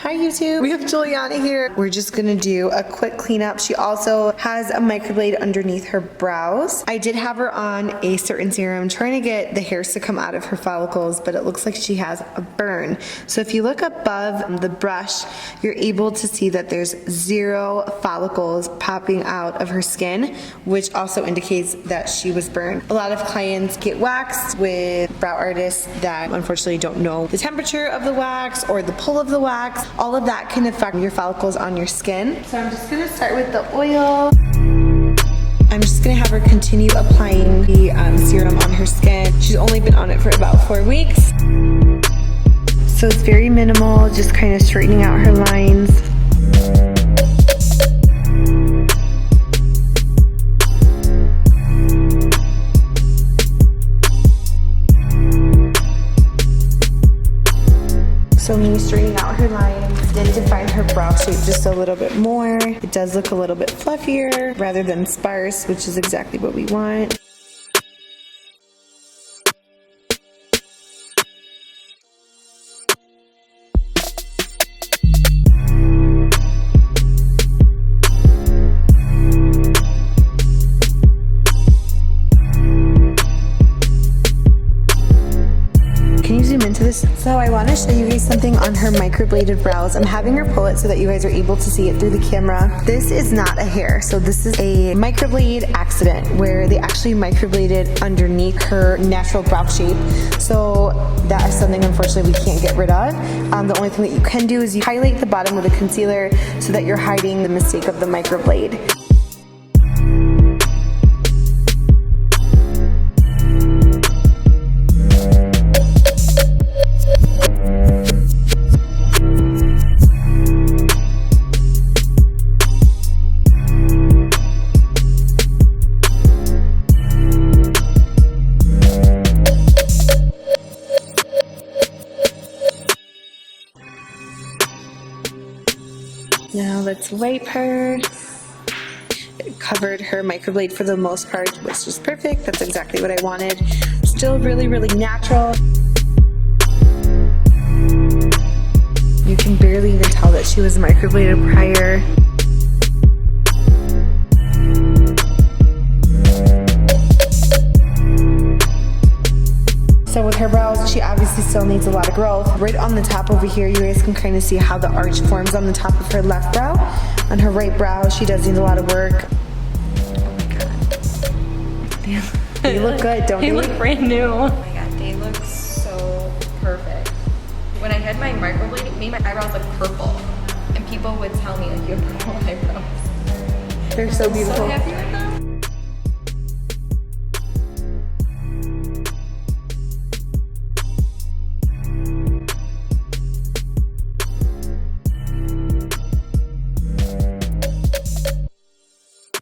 Hi YouTube. We have Juliana here. We're just gonna do a quick cleanup. She also has a microblade underneath her brows. I did have her on a certain serum trying to get the hairs to come out of her follicles, but it looks like she has a burn. So if you look above the brush, you're able to see that there's 0 follicles popping out of her skin, which also indicates that she was burned. A lot of clients get waxed with brow artists that unfortunately don't know the temperature of the wax or the pull of the wax. All of that can affect your follicles on your skin. So I'm just gonna start with the oil. I'm just gonna have her continue applying the serum on her skin. She's only been on it for about 4 weeks. So it's very minimal, just kind of straightening out her lines. So me straightening out her lines did define her brow shape just a little bit more. It does look a little bit fluffier rather than sparse, which is exactly what we want. Can you zoom into this? So I want to show you guys something on her microbladed brows. I'm having her pull it so that you guys are able to see it through the camera. This is not a hair. So this is a microblade accident where they actually microbladed underneath her natural brow shape. So that is something unfortunately we can't get rid of. The only thing that you can do is you highlight the bottom with a concealer so that you're hiding the mistake of the microblade. Now let's wipe her. It covered her microblade for the most part, which is perfect. That's exactly what I wanted. Still really, really natural. You can barely even tell that she was microbladed prior. So with her brows, she obviously still needs a lot of growth. Right on the top over here, you guys can kind of see how the arch forms on the top of her left brow. On her right brow, she does need a lot of work. Oh my god. They look good, don't they? They look brand new. Oh my god, they look so perfect. When I had my microblade, it made my eyebrows look purple. And people would tell me, like, you have purple eyebrows. They're so beautiful. So happy.